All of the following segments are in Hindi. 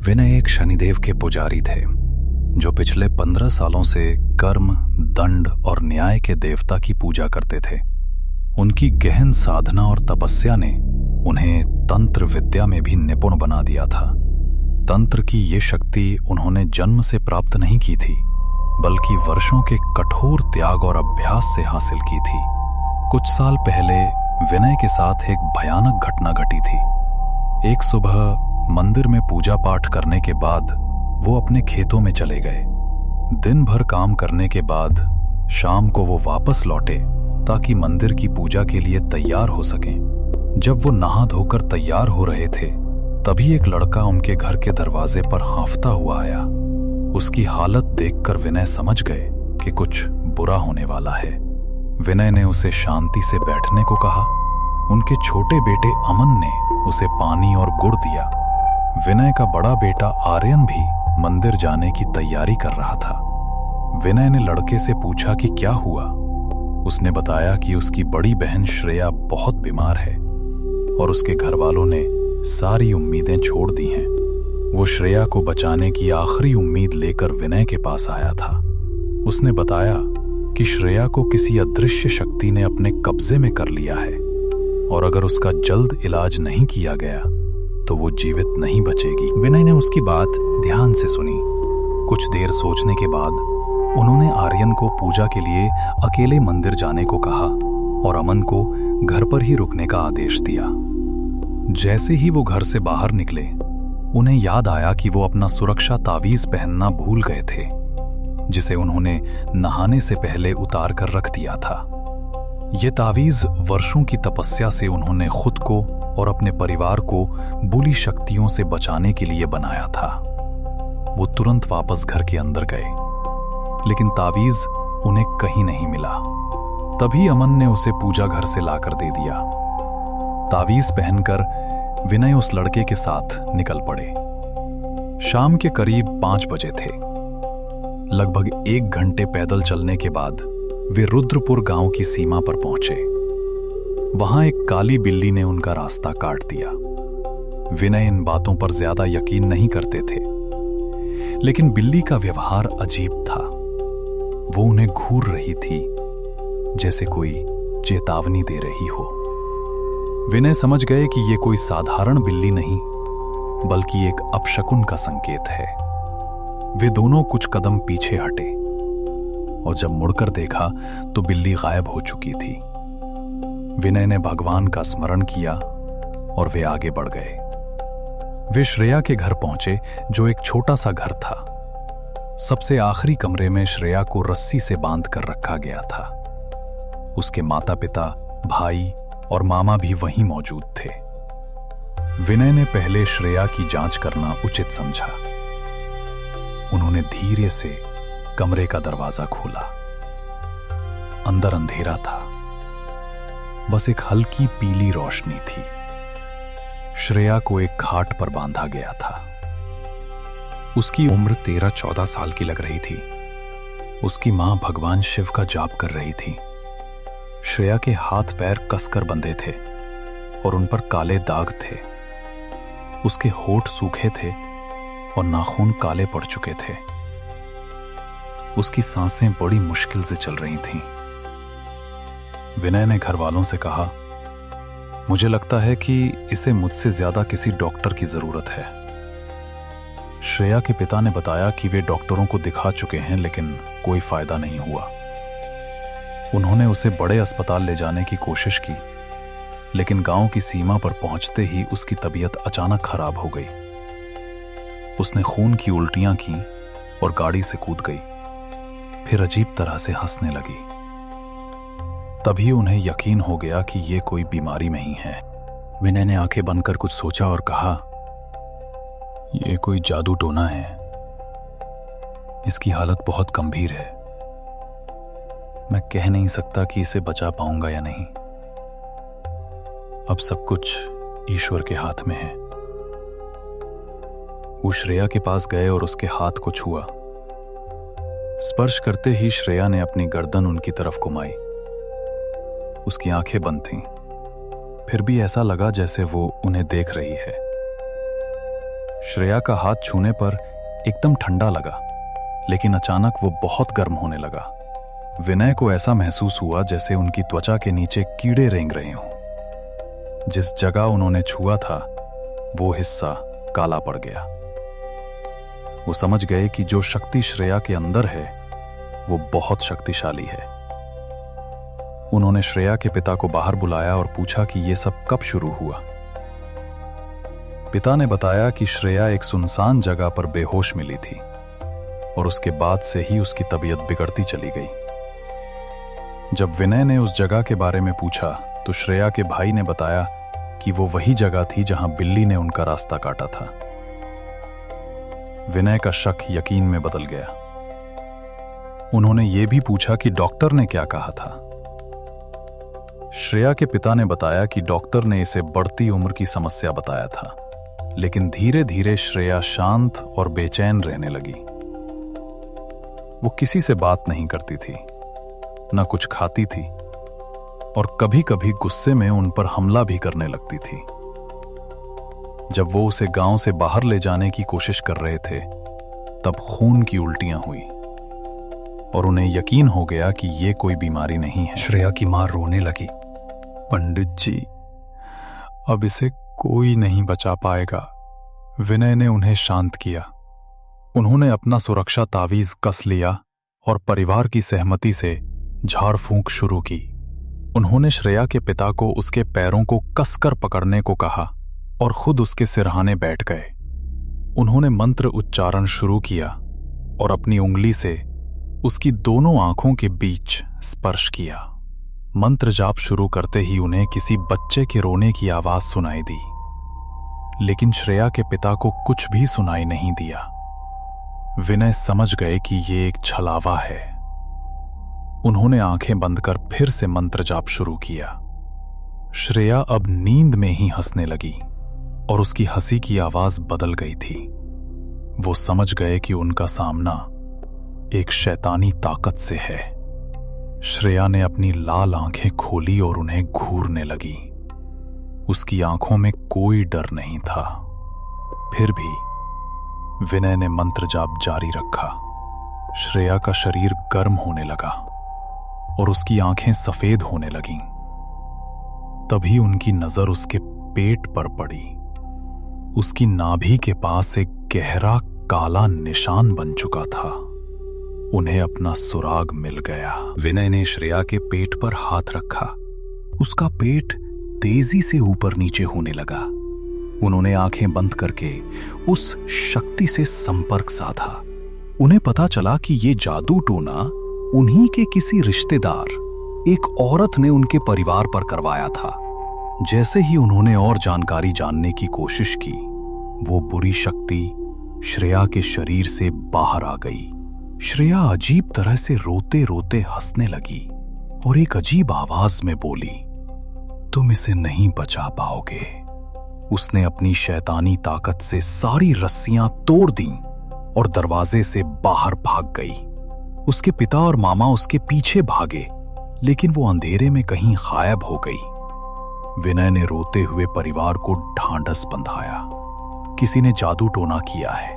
विनय एक शनिदेव के पुजारी थे जो पिछले 15 सालों से कर्म, दंड और न्याय के देवता की पूजा करते थे। उनकी गहन साधना और तपस्या ने उन्हें तंत्र विद्या में भी निपुण बना दिया था। तंत्र की ये शक्ति उन्होंने जन्म से प्राप्त नहीं की थी, बल्कि वर्षों के कठोर त्याग और अभ्यास से हासिल की थी। कुछ साल पहले विनय के साथ एक भयानक घटना घटी थी। एक सुबह मंदिर में पूजा पाठ करने के बाद वो अपने खेतों में चले गए। दिन भर काम करने के बाद शाम को वो वापस लौटे ताकि मंदिर की पूजा के लिए तैयार हो सकें। जब वो नहा धोकर तैयार हो रहे थे, तभी एक लड़का उनके घर के दरवाजे पर हाँफता हुआ आया। उसकी हालत देखकर विनय समझ गए कि कुछ बुरा होने वाला है। विनय ने उसे शांति से बैठने को कहा। उनके छोटे बेटे अमन ने उसे पानी और गुड़ दिया। विनय का बड़ा बेटा आर्यन भी मंदिर जाने की तैयारी कर रहा था। विनय ने लड़के से पूछा कि क्या हुआ। उसने बताया कि उसकी बड़ी बहन श्रेया बहुत बीमार है और उसके घर वालों ने सारी उम्मीदें छोड़ दी हैं। वो श्रेया को बचाने की आखिरी उम्मीद लेकर विनय के पास आया था। उसने बताया कि श्रेया को किसी अदृश्य शक्ति ने अपने कब्जे में कर लिया है और अगर उसका जल्द इलाज नहीं किया गया तो वो जीवित नहीं बचेगी। विनय ने उसकी बात ध्यान से सुनी। कुछ देर सोचने के बाद उन्होंने आर्यन को पूजा के लिए अकेले मंदिर जाने को कहा और अमन को घर पर ही रुकने का आदेश दिया। जैसे ही वो घर से बाहर निकले, उन्हें याद आया कि वो अपना सुरक्षा तावीज पहनना भूल गए थे, जिसे उन्होंने नहाने से पहले उतार कर रख दिया था। ये तावीज वर्षों की तपस्या से उन्होंने खुद को और अपने परिवार को बुरी शक्तियों से बचाने के लिए बनाया था। वो तुरंत वापस घर के अंदर गए, लेकिन तावीज उन्हें कहीं नहीं मिला। तभी अमन ने उसे पूजा घर से लाकर दे दिया। तावीज पहनकर विनय उस लड़के के साथ निकल पड़े। शाम के करीब 5 बजे थे। लगभग 1 घंटे पैदल चलने के बाद वे रुद्रपुर गांव की सीमा पर पहुंचे। वहां एक काली बिल्ली ने उनका रास्ता काट दिया। विनय इन बातों पर ज्यादा यकीन नहीं करते थे, लेकिन बिल्ली का व्यवहार अजीब था। वो उन्हें घूर रही थी, जैसे कोई चेतावनी दे रही हो। विनय समझ गए कि ये कोई साधारण बिल्ली नहीं, बल्कि एक अपशकुन का संकेत है। वे दोनों कुछ कदम पीछे हटे और जब मुड़कर देखा तो बिल्ली गायब हो चुकी थी। विनय ने भगवान का स्मरण किया और वे आगे बढ़ गए। वे श्रेया के घर पहुंचे, जो एक छोटा सा घर था। सबसे आखिरी कमरे में श्रेया को रस्सी से बांध कर रखा गया था। उसके माता पिता, भाई और मामा भी वहीं मौजूद थे। विनय ने पहले श्रेया की जांच करना उचित समझा। उन्होंने धीरे से कमरे का दरवाजा खोला। अंदर अंधेरा था, बस एक हल्की पीली रोशनी थी। श्रेया को एक खाट पर बांधा गया था। उसकी उम्र 13-14 साल की लग रही थी। उसकी मां भगवान शिव का जाप कर रही थी। श्रेया के हाथ पैर कसकर बंधे थे और उन पर काले दाग थे। उसके होठ सूखे थे और नाखून काले पड़ चुके थे। उसकी सांसें बड़ी मुश्किल से चल रही थीं। विनय ने घर वालों से कहा, मुझे लगता है कि इसे मुझसे ज्यादा किसी डॉक्टर की जरूरत है। श्रेया के पिता ने बताया कि वे डॉक्टरों को दिखा चुके हैं, लेकिन कोई फायदा नहीं हुआ। उन्होंने उसे बड़े अस्पताल ले जाने की कोशिश की, लेकिन गांव की सीमा पर पहुंचते ही उसकी तबीयत अचानक खराब हो गई। उसने खून की उल्टियां की और गाड़ी से कूद गई। फिर अजीब तरह से हंसने लगी। तभी उन्हें यकीन हो गया कि ये कोई बीमारी नहीं है। विनय ने आंखें बंद कर कुछ सोचा और कहा, ये कोई जादू टोना है। इसकी हालत बहुत गंभीर है। मैं कह नहीं सकता कि इसे बचा पाऊंगा या नहीं। अब सब कुछ ईश्वर के हाथ में है। वो श्रेया के पास गए और उसके हाथ को छुआ। स्पर्श करते ही श्रेया ने अपनी गर्दन उनकी तरफ घुमाई। उसकी आंखें बंद थीं, फिर भी ऐसा लगा जैसे वो उन्हें देख रही है। श्रेया का हाथ छूने पर एकदम ठंडा लगा, लेकिन अचानक वो बहुत गर्म होने लगा। विनय को ऐसा महसूस हुआ जैसे उनकी त्वचा के नीचे कीड़े रेंग रहे हों। जिस जगह उन्होंने छुआ था वो हिस्सा काला पड़ गया। वो समझ गए कि जो शक्ति श्रेया के अंदर है वो बहुत शक्तिशाली है। उन्होंने श्रेया के पिता को बाहर बुलाया और पूछा कि ये सब कब शुरू हुआ। पिता ने बताया कि श्रेया एक सुनसान जगह पर बेहोश मिली थी और उसके बाद से ही उसकी तबीयत बिगड़ती चली गई। जब विनय ने उस जगह के बारे में पूछा तो श्रेया के भाई ने बताया कि वो वही जगह थी जहां बिल्ली ने उनका रास्ता काटा था। विनय का शक यकीन में बदल गया। उन्होंने ये भी पूछा कि डॉक्टर ने क्या कहा था। श्रेया के पिता ने बताया कि डॉक्टर ने इसे बढ़ती उम्र की समस्या बताया था, लेकिन धीरे धीरे श्रेया शांत और बेचैन रहने लगी। वो किसी से बात नहीं करती थी, न कुछ खाती थी और कभी कभी गुस्से में उन पर हमला भी करने लगती थी। जब वो उसे गांव से बाहर ले जाने की कोशिश कर रहे थे तब खून की उल्टियां हुई और उन्हें यकीन हो गया कि ये कोई बीमारी नहीं है। श्रेया की मां रोने लगी। पंडित जी, अब इसे कोई नहीं बचा पाएगा। विनय ने उन्हें शांत किया। उन्होंने अपना सुरक्षा तावीज कस लिया और परिवार की सहमति से झाड़ फूंक शुरू की। उन्होंने श्रेया के पिता को उसके पैरों को कसकर पकड़ने को कहा और खुद उसके सिरहाने बैठ गए। उन्होंने मंत्र उच्चारण शुरू किया और अपनी उंगली से उसकी दोनों आंखों के बीच स्पर्श किया। मंत्र जाप शुरू करते ही उन्हें किसी बच्चे के रोने की आवाज सुनाई दी, लेकिन श्रेया के पिता को कुछ भी सुनाई नहीं दिया। विनय समझ गए कि ये एक छलावा है। उन्होंने आंखें बंद कर फिर से मंत्र जाप शुरू किया। श्रेया अब नींद में ही हंसने लगी और उसकी हंसी की आवाज बदल गई थी। वो समझ गए कि उनका सामना एक शैतानी ताकत से है। श्रेया ने अपनी लाल आंखें खोली और उन्हें घूरने लगी। उसकी आंखों में कोई डर नहीं था। फिर भी विनय ने मंत्र जाप जारी रखा। श्रेया का शरीर गर्म होने लगा और उसकी आंखें सफेद होने लगीं। तभी उनकी नजर उसके पेट पर पड़ी। उसकी नाभि के पास एक गहरा काला निशान बन चुका था। उन्हें अपना सुराग मिल गया। विनय ने श्रेया के पेट पर हाथ रखा। उसका पेट तेजी से ऊपर नीचे होने लगा। उन्होंने आंखें बंद करके उस शक्ति से संपर्क साधा। उन्हें पता चला कि ये जादू टोना उन्हीं के किसी रिश्तेदार, एक औरत ने उनके परिवार पर करवाया था। जैसे ही उन्होंने और जानकारी जानने की कोशिश की, वो बुरी शक्ति श्रेया के शरीर से बाहर आ गई। श्रेया अजीब तरह से रोते रोते हंसने लगी और एक अजीब आवाज में बोली, तुम इसे नहीं बचा पाओगे। उसने अपनी शैतानी ताकत से सारी रस्सियां तोड़ दी और दरवाजे से बाहर भाग गई। उसके पिता और मामा उसके पीछे भागे, लेकिन वो अंधेरे में कहीं गायब हो गई। विनय ने रोते हुए परिवार को ढांढस बंधाया। किसी ने जादू टोना किया है।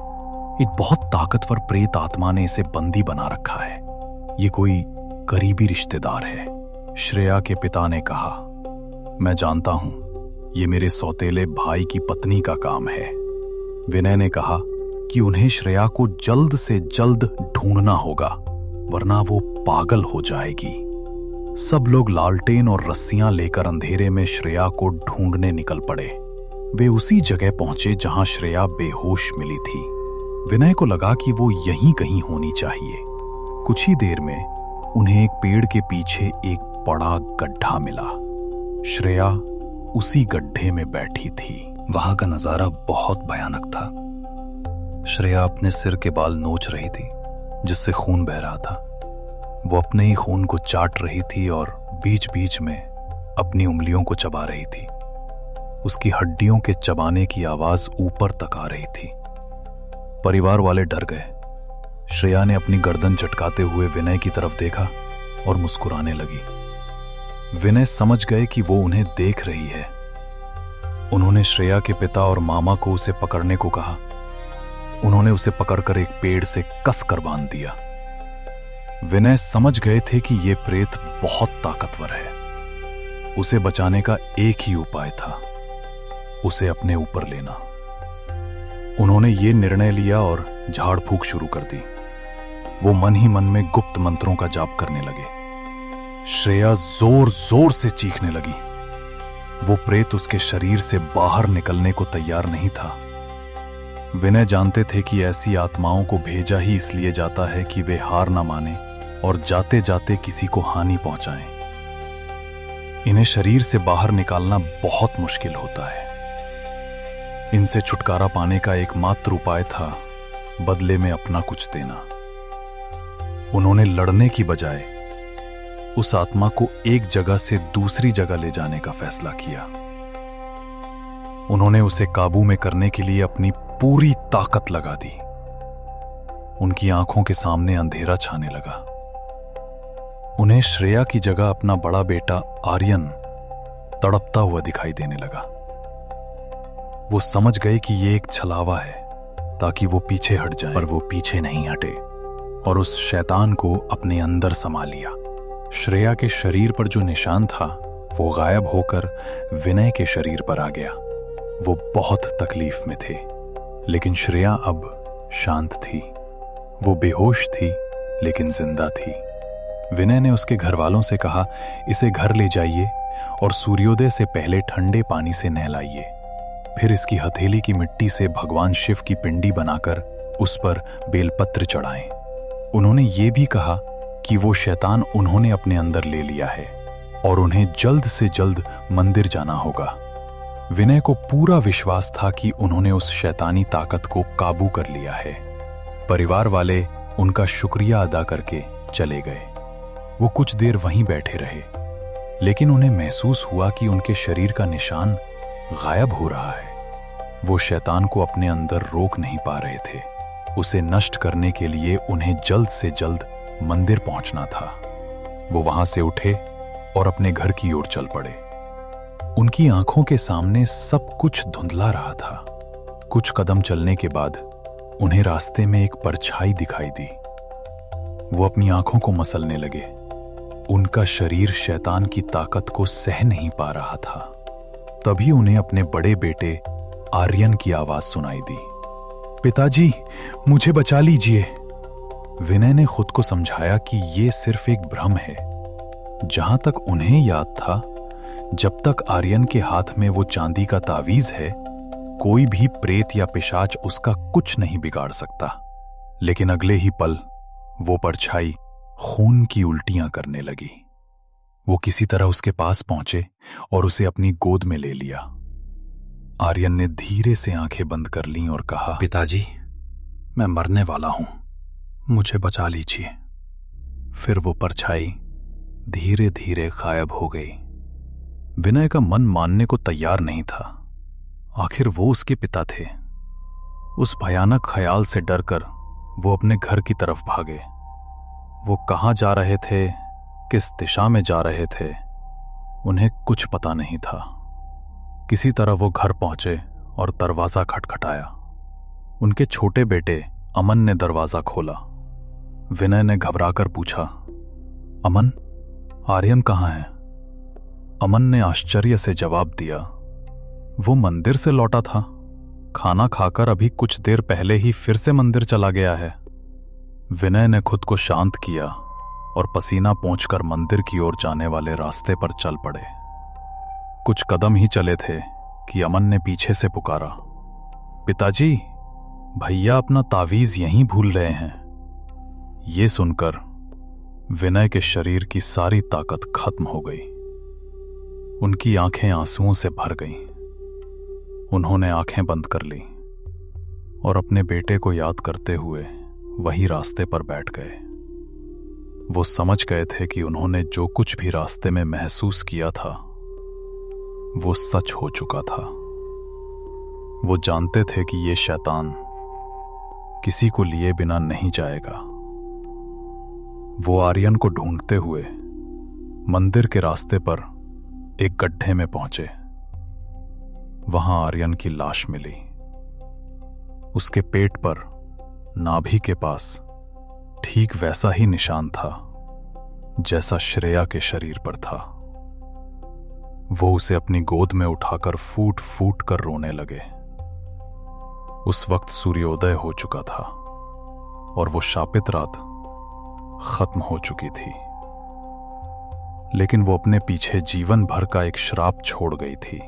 एक बहुत ताकतवर प्रेत आत्मा ने इसे बंदी बना रखा है। ये कोई करीबी रिश्तेदार है। श्रेया के पिता ने कहा, मैं जानता हूं, ये मेरे सौतेले भाई की पत्नी का काम है। विनय ने कहा कि उन्हें श्रेया को जल्द से जल्द ढूंढना होगा, वरना वो पागल हो जाएगी। सब लोग लालटेन और रस्सियां लेकर अंधेरे में श्रेया को ढूंढने निकल पड़े। वे उसी जगह पहुंचे जहां श्रेया बेहोश मिली थी। विनय को लगा कि वो यहीं कहीं होनी चाहिए। कुछ ही देर में उन्हें एक पेड़ के पीछे एक बड़ा गड्ढा मिला। श्रेया उसी गड्ढे में बैठी थी। वहां का नजारा बहुत भयानक था। श्रेया अपने सिर के बाल नोच रही थी, जिससे खून बह रहा था। वो अपने ही खून को चाट रही थी और बीच बीच में अपनी उंगलियों को चबा रही थी। उसकी हड्डियों के चबाने की आवाज ऊपर तक आ रही थी। परिवार वाले डर गए। श्रेया ने अपनी गर्दन झटकाते हुए विनय की तरफ देखा और मुस्कुराने लगी। विनय समझ गए कि वो उन्हें देख रही है। उन्होंने श्रेया के पिता और मामा को उसे पकड़ने को कहा, उन्होंने उसे पकड़कर एक पेड़ से कसकर बांध दिया। विनय समझ गए थे कि यह प्रेत बहुत ताकतवर है। उसे बचाने का एक ही उपाय था, उसे अपने ऊपर लेना। उन्होंने ये निर्णय लिया और झाड़ फूक शुरू कर दी। वो मन ही मन में गुप्त मंत्रों का जाप करने लगे। श्रेया जोर जोर से चीखने लगी। वो प्रेत उसके शरीर से बाहर निकलने को तैयार नहीं था। विनय जानते थे कि ऐसी आत्माओं को भेजा ही इसलिए जाता है कि वे हार ना माने और जाते जाते किसी को हानि पहुंचाएं। इन्हें शरीर से बाहर निकालना बहुत मुश्किल होता है। इनसे छुटकारा पाने का एकमात्र उपाय था बदले में अपना कुछ देना। उन्होंने लड़ने की बजाय उस आत्मा को एक जगह से दूसरी जगह ले जाने का फैसला किया। उन्होंने उसे काबू में करने के लिए अपनी पूरी ताकत लगा दी। उनकी आंखों के सामने अंधेरा छाने लगा। उन्हें श्रेया की जगह अपना बड़ा बेटा आर्यन तड़पता हुआ दिखाई देने लगा। वो समझ गए कि ये एक छलावा है ताकि वो पीछे हट जाए, पर वो पीछे नहीं हटे और उस शैतान को अपने अंदर समा लिया। श्रेया के शरीर पर जो निशान था वो गायब होकर विनय के शरीर पर आ गया। वो बहुत तकलीफ में थे, लेकिन श्रेया अब शांत थी। वो बेहोश थी लेकिन जिंदा थी। विनय ने उसके घर वालों से कहा, इसे घर ले जाइए और सूर्योदय से पहले ठंडे पानी से नहलाइए। फिर इसकी हथेली की मिट्टी से भगवान शिव की पिंडी बनाकर उस पर बेलपत्र चढ़ाएं। उन्होंने ये भी कहा कि वो शैतान उन्होंने अपने अंदर ले लिया है और उन्हें जल्द से जल्द मंदिर जाना होगा। विनय को पूरा विश्वास था कि उन्होंने उस शैतानी ताकत को काबू कर लिया है। परिवार वाले उनका शुक्रिया अदा करके चले गए। वो कुछ देर वहीं बैठे रहे, लेकिन उन्हें महसूस हुआ कि उनके शरीर का निशान गायब हो रहा है। वो शैतान को अपने अंदर रोक नहीं पा रहे थे। उसे नष्ट करने के लिए उन्हें जल्द से जल्द मंदिर पहुंचना था। वो वहां से उठे और अपने घर की ओर चल पड़े। उनकी आंखों के सामने सब कुछ धुंधला रहा था। कुछ कदम चलने के बाद उन्हें रास्ते में एक परछाई दिखाई दी। वो अपनी आंखों को मसलने लगे। उनका शरीर शैतान की ताकत को सह नहीं पा रहा था। तभी उन्हें अपने बड़े बेटे आर्यन की आवाज सुनाई दी, पिताजी, मुझे बचा लीजिए। विनय ने खुद को समझाया कि यह सिर्फ एक भ्रम है। जहां तक उन्हें याद था, जब तक आर्यन के हाथ में वो चांदी का तावीज है, कोई भी प्रेत या पिशाच उसका कुछ नहीं बिगाड़ सकता। लेकिन अगले ही पल वो परछाई खून की उल्टियां करने लगी। वो किसी तरह उसके पास पहुंचे और उसे अपनी गोद में ले लिया। आर्यन ने धीरे से आंखें बंद कर लीं और कहा, पिताजी, मैं मरने वाला हूं, मुझे बचा लीजिए। फिर वो परछाई धीरे धीरे गायब हो गई। विनय का मन मानने को तैयार नहीं था। आखिर वो उसके पिता थे। उस भयानक ख्याल से डरकर वो अपने घर की तरफ भागे। वो कहां जा रहे थे, किस दिशा में जा रहे थे, उन्हें कुछ पता नहीं था। किसी तरह वो घर पहुंचे और दरवाजा खटखटाया। उनके छोटे बेटे अमन ने दरवाजा खोला। विनय ने घबराकर पूछा, अमन, आर्यन कहाँ है? अमन ने आश्चर्य से जवाब दिया, वो मंदिर से लौटा था। खाना खाकर अभी कुछ देर पहले ही फिर से मंदिर चला गया है। विनय ने खुद को शांत किया और पसीना पोंछकर मंदिर की ओर जाने वाले रास्ते पर चल पड़े। कुछ कदम ही चले थे कि अमन ने पीछे से पुकारा, पिताजी, भैया अपना तावीज यहीं भूल रहे हैं। ये सुनकर विनय के शरीर की सारी ताकत खत्म हो गई। उनकी आंखें आंसुओं से भर गईं। उन्होंने आंखें बंद कर ली और अपने बेटे को याद करते हुए वही रास्ते पर बैठ गए। वो समझ गए थे कि उन्होंने जो कुछ भी रास्ते में महसूस किया था वो सच हो चुका था। वो जानते थे कि ये शैतान किसी को लिए बिना नहीं जाएगा। वो आर्यन को ढूंढते हुए मंदिर के रास्ते पर एक गड्ढे में पहुंचे। वहां आर्यन की लाश मिली। उसके पेट पर नाभि के पास ठीक वैसा ही निशान था जैसा श्रेया के शरीर पर था। वो उसे अपनी गोद में उठाकर फूट फूट कर रोने लगे। उस वक्त सूर्योदय हो चुका था और वो शापित रात खत्म हो चुकी थी, लेकिन वो अपने पीछे जीवन भर का एक श्राप छोड़ गई थी।